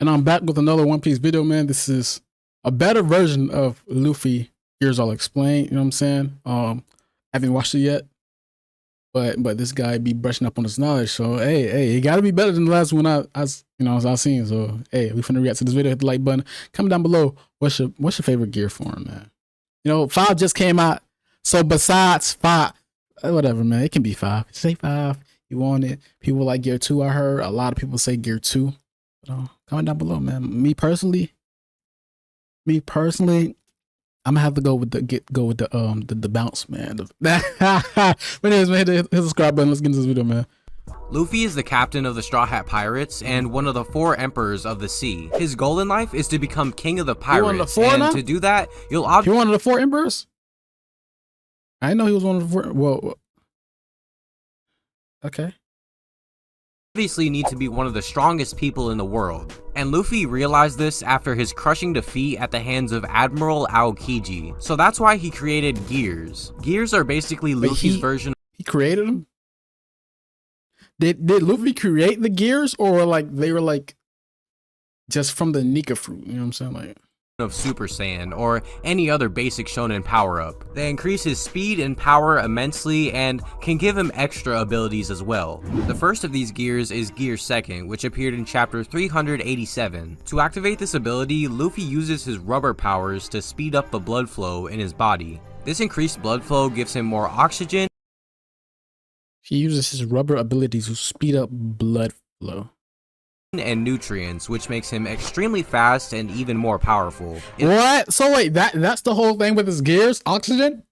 And I'm back with another One Piece video, man. This is a better version of Luffy. Here's all explained. You know what I'm saying? I haven't watched it yet, but this guy be brushing up on his knowledge. So hey, it gotta be better than the last one I seen. So hey, we finna react to this video. Hit the like button. Comment down below. What's your favorite gear form, man? You know, 5 just came out. So besides 5, whatever, man. It can be 5. Say 5. You want it? People like Gear 2. I heard a lot of people say Gear 2. Comment down below, man. Me personally, I'm gonna have to go with the bounce, man. But anyways, man, hit the subscribe button. Let's get into this video, man. Luffy is the captain of the Straw Hat Pirates and one of the 4 emperors of the sea. His goal in life is to become king of the pirates, and to do that, you'll obviously one of the 4 emperors. I didn't know he was one of the 4. Well, okay. Obviously need to be one of the strongest people in the world, and Luffy realized this after his crushing defeat at the hands of Admiral Aokiji. So that's why he created gears. Gears are basically Luffy's version. He created them? Did Luffy create the gears, or like they were like just from the Nika fruit? You know what I'm saying? Like of Super Saiyan or any other basic shonen power-up. They increase his speed and power immensely and can give him extra abilities as well. The first of these gears is Gear Second, which appeared in chapter 387. To activate this ability, Luffy uses his rubber powers to speed up the blood flow in his body. This increased blood flow gives him more oxygen. He uses his rubber abilities to speed up blood flow And nutrients, which makes him extremely fast and even more powerful. What? So wait, that's the whole thing with his gears? Oxygen?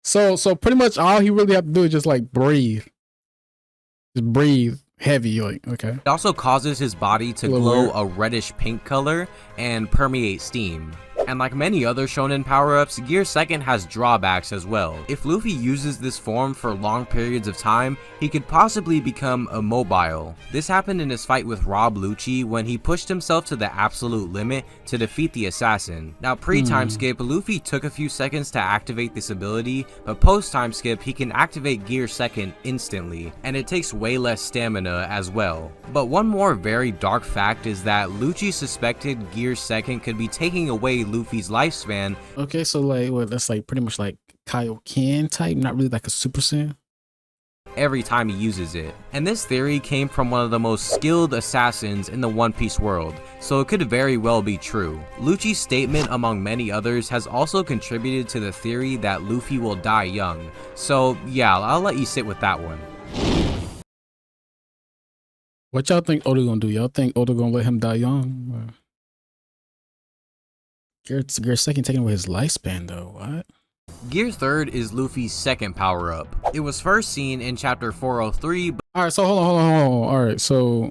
So pretty much all he really have to do is just like breathe. Just breathe heavy, like, okay. It also causes his body to glow a reddish pink color and permeate steam. And like many other shonen power-ups, Gear Second has drawbacks as well. If Luffy uses this form for long periods of time, he could possibly become immobile. This happened in his fight with Rob Lucci when he pushed himself to the absolute limit to defeat the assassin. Now pre-time skip, Luffy took a few seconds to activate this ability, but post-time skip, he can activate Gear Second instantly, and it takes way less stamina as well. But one more very dark fact is that Lucci suspected Gear Second could be taking away Luffy's lifespan. Okay, so like, well, that's like pretty much like Kaioken type, not really like a Super Saiyan. Every time he uses it. And this theory came from one of the most skilled assassins in the One Piece world, so it could very well be true. Lucci's statement, among many others, has also contributed to the theory that Luffy will die young. So yeah, I'll let you sit with that one. What y'all think Oda gonna do? Y'all think Oda gonna let him die young? Gear Second taking away his lifespan though, what? Gear Third is Luffy's second power-up. It was first seen in chapter 403. Alright, so hold on. Alright, so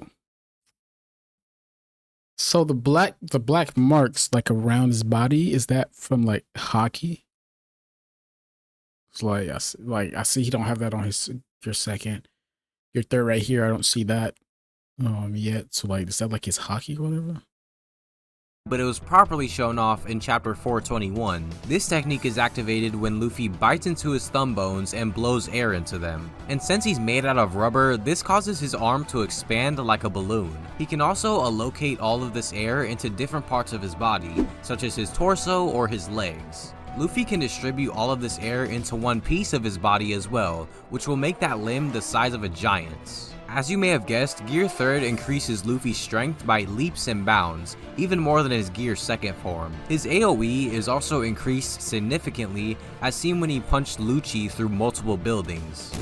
the black marks like around his body, is that from like hockey? It's like I see he don't have that on his Gear Second. Gear Third right here, I don't see that yet. So like, is that like his hockey or whatever? But it was properly shown off in chapter 421. This technique is activated when Luffy bites into his thumb bones and blows air into them. And since he's made out of rubber, this causes his arm to expand like a balloon. He can also allocate all of this air into different parts of his body, such as his torso or his legs. Luffy can distribute all of this air into one piece of his body as well, which will make that limb the size of a giant's. As you may have guessed, Gear Third increases Luffy's strength by leaps and bounds, even more than his Gear Second form. His AoE is also increased significantly, as seen when he punched Lucci through multiple buildings.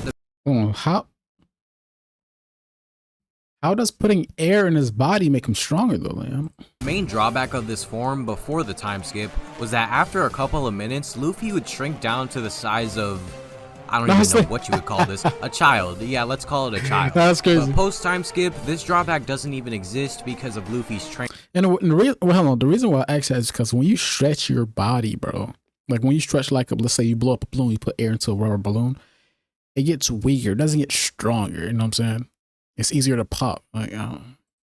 How does putting air in his body make him stronger though, man? The main drawback of this form before the time skip was that after a couple of minutes, Luffy would shrink down to the size of, I don't even know what you would call this. A child. Yeah, let's call it a child. That's crazy. But post-time skip, this drawback doesn't even exist because of Luffy's strength. And the reason why I ask that is because when you stretch your body, bro, like when you stretch like let's say you blow up a balloon, you put air into a rubber balloon, it gets weaker. It doesn't get stronger. You know what I'm saying? It's easier to pop. Like,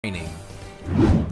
training.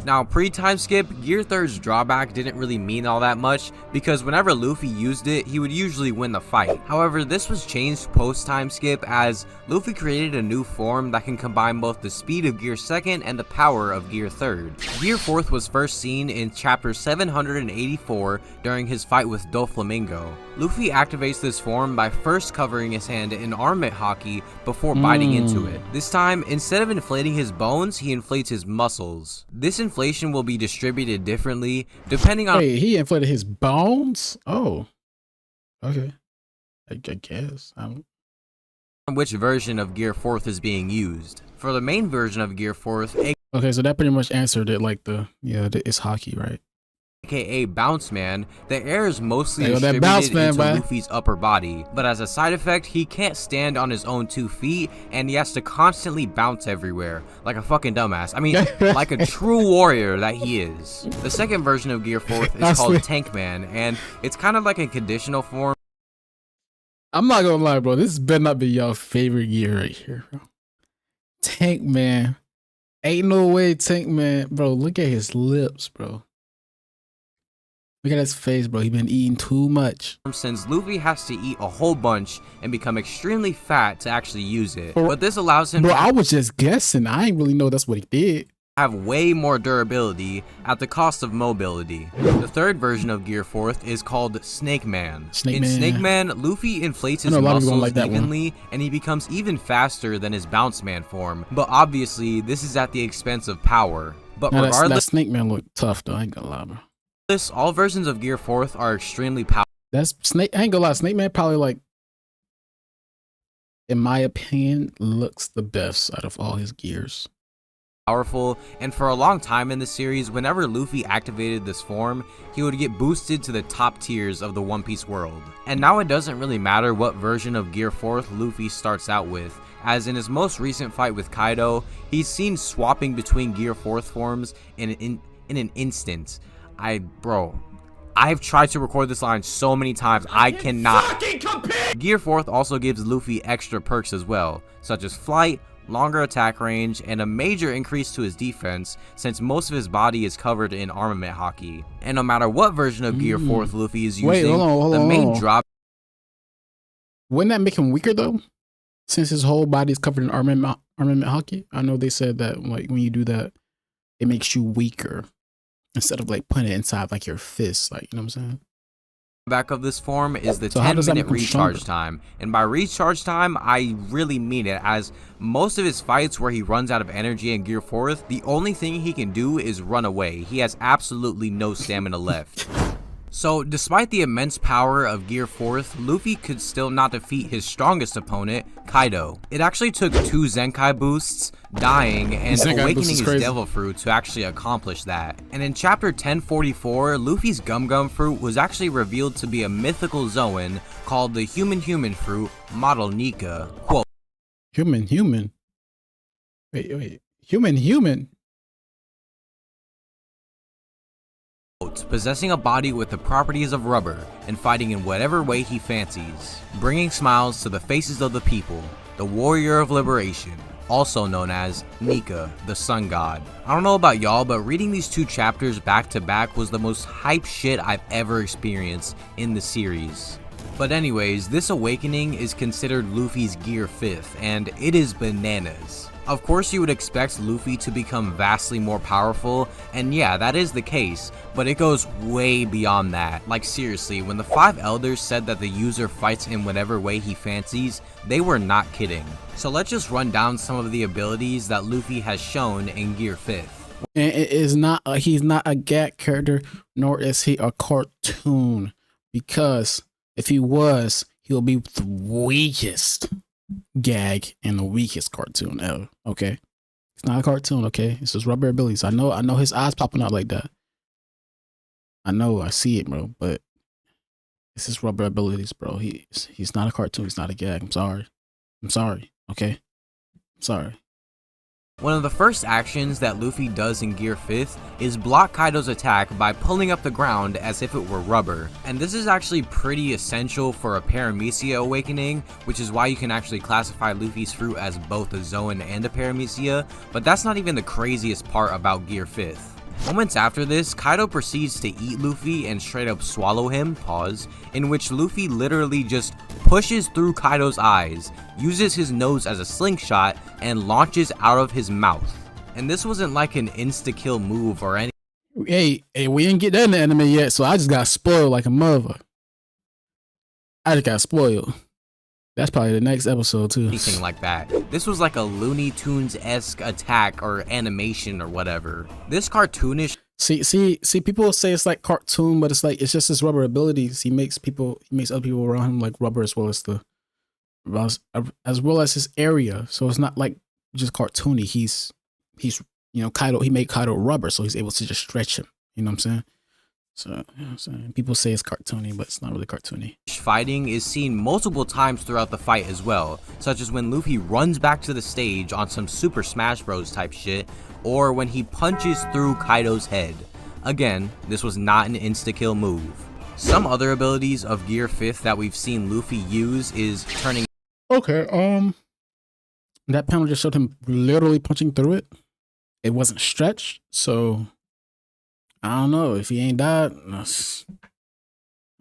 Now, pre-time skip, Gear 3's drawback didn't really mean all that much, because whenever Luffy used it, he would usually win the fight. However, this was changed post-time skip as Luffy created a new form that can combine both the speed of Gear 2nd and the power of Gear 3rd. Gear 4th was first seen in chapter 784 during his fight with Doflamingo. Luffy activates this form by first covering his hand in armament hockey before biting into it. This time, instead of inflating his bones, he inflates his muscles. This inflation will be distributed differently depending on— Wait, he inflated his bones? Oh, okay. I guess. which version of Gear 4th is being used. For the main version of Gear 4th, Okay, so that pretty much answered it. Like it's hockey, right? aka Bounce Man, the air is mostly Hey, that distributed Bounce Man, into boy. Luffy's upper body, but as a side effect, he can't stand on his own 2 feet, and he has to constantly bounce everywhere, like a fucking dumbass. I mean, like a true warrior that he is. The second version of Gear 4th is called Tank Man, and it's kind of like a conditional form. I'm not gonna lie, bro. This better not be your favorite gear right here, bro. Tank Man. Ain't no way, Tank Man. Bro, look at his lips, bro. Look at his face, bro. He been eating too much. Since Luffy has to eat a whole bunch and become extremely fat to actually use it, but this allows him Bro, to I was just guessing. I ain't really know that's what he did. have way more durability at the cost of mobility. The third version of Gear 4th is called Snake Man. In Snake Man, Luffy inflates his muscles evenly and he becomes even faster than his Bounce Man form, but obviously this is at the expense of power. But Now, regardless, that Snake Man look tough though. I ain't gonna lie, bro. all versions of Gear 4th are extremely powerful. That's Snake. I ain't gonna lie. Snake Man probably, like, in my opinion, looks the best out of all his gears. And for a long time in the series, whenever Luffy activated this form, he would get boosted to the top tiers of the One Piece world. And now it doesn't really matter what version of Gear 4th Luffy starts out with, as in his most recent fight with Kaido, he's seen swapping between Gear 4th forms in an instant. I've tried to record this line so many times, I cannot. Gear 4th also gives Luffy extra perks as well, such as flight, longer attack range, and a major increase to his defense since most of his body is covered in armament hockey. And no matter what version of Gear 4th Luffy is using, the main drop— Wouldn't that make him weaker though? Since his whole body is covered in armament hockey? I know they said that, like, when you do that, it makes you weaker instead of, like, putting it inside, like, your fist, like, you know what I'm saying? Back of this form is the 10-minute recharge time, and by recharge time I really mean it, as most of his fights where he runs out of energy in Gear 4th, the only thing he can do is run away. He has absolutely no stamina left. So despite the immense power of Gear 4th, Luffy could still not defeat his strongest opponent, Kaido. It actually took 2 Zenkai boosts, dying, and awakening his Devil Fruit to actually accomplish that. And in chapter 1044, Luffy's Gum Gum Fruit was actually revealed to be a mythical Zoan called the Human Fruit, model Nika. Quote, Human? Wait. Human? possessing a body with the properties of rubber and fighting in whatever way he fancies, bringing smiles to the faces of the people, the warrior of liberation, also known as Nika, the sun god. I don't know about y'all, but reading these 2 chapters back to back was the most hype shit I've ever experienced in the series. But anyways, this awakening is considered Luffy's Gear 5th, and it is bananas. Of course you would expect Luffy to become vastly more powerful, and yeah, that is the case, but it goes way beyond that. Like seriously, when the 5 elders said that the user fights in whatever way he fancies, they were not kidding. So let's just run down some of the abilities that Luffy has shown in Gear 5th. And it is not he's not a gag character, nor is he a cartoon, because if he was, he'll be the weakest gag and the weakest cartoon ever. Okay, it's not a cartoon. Okay, it's just rubber abilities. I know his eyes popping out like that. I see it, bro. But it's his rubber abilities, bro. He's not a cartoon. He's not a gag. I'm sorry. Okay, I'm sorry. One of the first actions that Luffy does in Gear 5th is block Kaido's attack by pulling up the ground as if it were rubber. And this is actually pretty essential for a Paramecia awakening, which is why you can actually classify Luffy's fruit as both a Zoan and a Paramecia, but that's not even the craziest part about Gear 5th. Moments after this, Kaido proceeds to eat Luffy and straight up swallow him, pause, in which Luffy literally just pushes through Kaido's eyes, uses his nose as a slingshot, and launches out of his mouth. And this wasn't like an insta-kill move or anything. Hey, we didn't get that in the anime yet, so I just got spoiled like a mother. I just got spoiled. That's probably the next episode too. Anything like that. This was like a Looney Tunes-esque attack or animation or whatever. This cartoonish. See, people say it's like cartoon, but it's like it's just his rubber abilities. He makes other people around him like rubber as well as his area. So it's not like just cartoony. He's Kaido. He made Kaido rubber, so he's able to just stretch him. You know what I'm saying? So, you know what I'm saying? People say it's cartoony, but it's not really cartoony. Fighting is seen multiple times throughout the fight as well, such as when Luffy runs back to the stage on some Super Smash Bros type shit, or when he punches through Kaido's head. Again, this was not an insta-kill move. Some other abilities of Gear 5th that we've seen Luffy use is turning. Okay, that panel just showed him literally punching through it. It wasn't stretched, so I don't know if he ain't died. I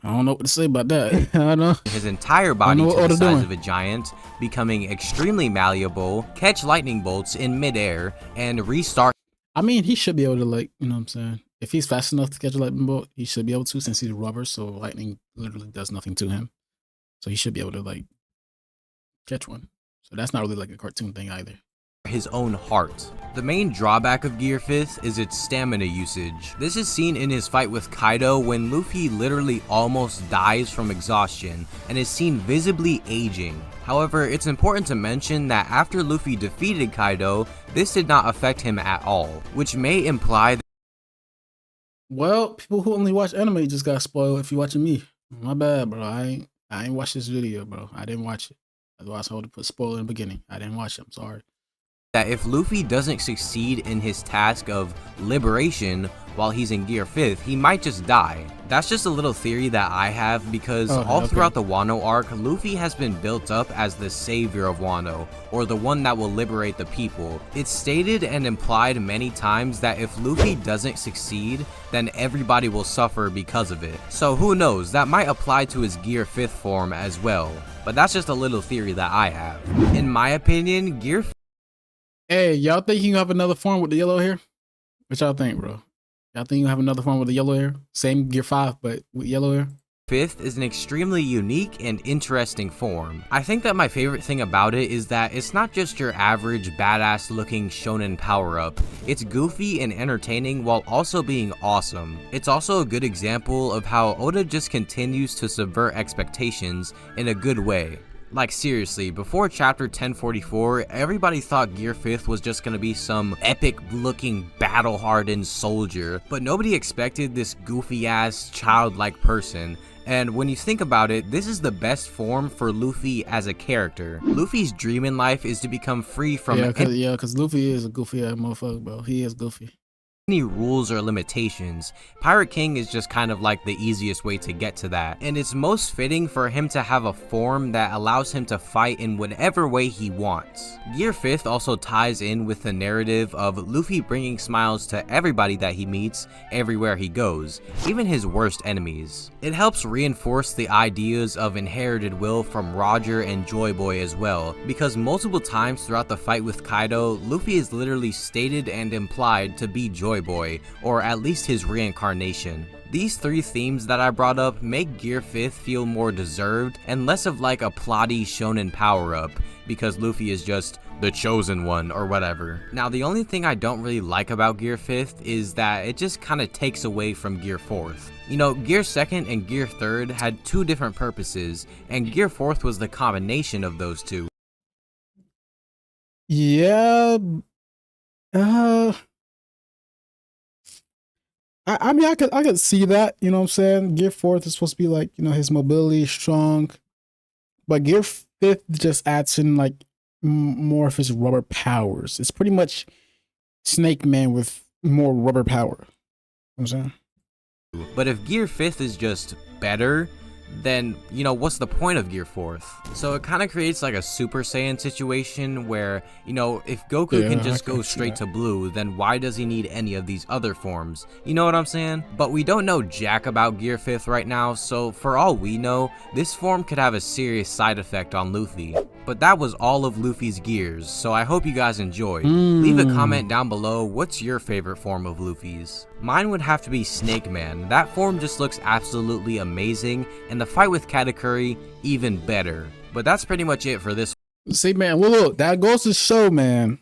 don't know what to say about that. I don't know. His entire body to the size of a giant, becoming extremely malleable, catch lightning bolts in midair, and restart. I mean, he should be able to, like, you know what I'm saying? If he's fast enough to catch a lightning bolt, he should be able to, since he's rubber, so lightning literally does nothing to him. So he should be able to, like, catch one. So that's not really like a cartoon thing either. His own heart. The main drawback of Gear 5th is its stamina usage. This is seen in his fight with Kaido when Luffy literally almost dies from exhaustion and is seen visibly aging. However, it's important to mention that after Luffy defeated Kaido, this did not affect him at all, which may imply that. Well, people who only watch anime just got spoiled if you're watching me. My bad, bro. I ain't watched this video, bro. I didn't watch it. Otherwise, I would have put spoiler in the beginning. I didn't watch it. I'm sorry. That if Luffy doesn't succeed in his task of liberation while he's in Gear 5th, he might just die. That's just a little theory that I have because throughout the Wano arc, Luffy has been built up as the savior of Wano, or the one that will liberate the people. It's stated and implied many times that if Luffy doesn't succeed, then everybody will suffer because of it. So who knows, that might apply to his Gear 5th form as well. But that's just a little theory that I have. In my opinion, Gear 5th. Hey, y'all think you have another form with the yellow hair? What y'all think, bro? Y'all think you have another form with the yellow hair? Same Gear 5, but with yellow hair? 5th is an extremely unique and interesting form. I think that my favorite thing about it is that it's not just your average badass looking shonen power-up. It's goofy and entertaining while also being awesome. It's also a good example of how Oda just continues to subvert expectations in a good way. Like seriously, before chapter 1044, everybody thought Gear 5th was just gonna be some epic looking battle hardened soldier, but nobody expected this goofy ass childlike person. And when you think about it, this is the best form for Luffy as a character. Luffy's dream in life is to become free from cause Luffy is a goofy ass motherfucker, bro. He is goofy. Any rules or limitations. Pirate King is just kind of like the easiest way to get to that, and it's most fitting for him to have a form that allows him to fight in whatever way he wants. Gear 5th also ties in with the narrative of Luffy bringing smiles to everybody that he meets everywhere he goes, even his worst enemies. It helps reinforce the ideas of inherited will from Roger and Joy Boy as well, because multiple times throughout the fight with Kaido, Luffy is literally stated and implied to be Joy Boy, or at least his reincarnation. These three themes that I brought up make Gear 5th feel more deserved and less of like a plotty shonen power-up, because Luffy is just the chosen one or whatever. Now the only thing I don't really like about Gear 5th is that it just kind of takes away from Gear 4th. You know, Gear 2nd and Gear 3rd had two different purposes, and Gear 4th was the combination of those two. Yeah, I mean, I could see that, you know what I'm saying? Gear 4th is supposed to be like, you know, his mobility is strong, but Gear 5th just adds in like more of his rubber powers. It's pretty much Snake Man with more rubber power. You know what I'm saying? But if Gear 5th is just better, then, you know, what's the point of Gear 4th? So it kind of creates like a Super Saiyan situation where, you know, if Goku can just go straight to blue, then why does he need any of these other forms? You know what I'm saying? But we don't know jack about Gear 5th right now, so for all we know, this form could have a serious side effect on Luffy. But that was all of Luffy's gears, so I hope you guys enjoyed. Leave a comment down below, what's your favorite form of Luffy's? Mine would have to be Snake Man. That form just looks absolutely amazing, and the fight with Katakuri, even better. But that's pretty much it for this. See, man, well, look, that goes to show, man.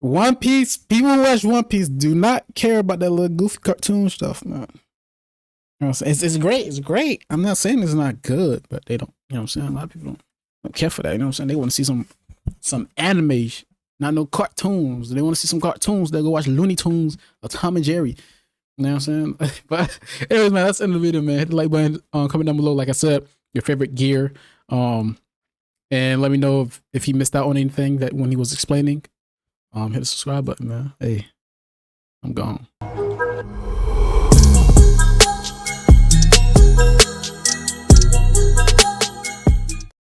One Piece, people who watch One Piece do not care about that little goofy cartoon stuff, man. You know what I'm saying? It's great. It's great. I'm not saying it's not good, but they don't, you know what I'm saying? A lot of people don't care for that. You know what I'm saying? They want to see some anime, not no cartoons. They want to see some cartoons. They go watch Looney Tunes or Tom and Jerry. You know what I'm saying? But anyways, man, that's the end of the video, man. Hit the like button, comment down below, like I said, your favorite gear. And let me know if he missed out on anything that when he was explaining. Hit the subscribe button, man. Hey, I'm gone.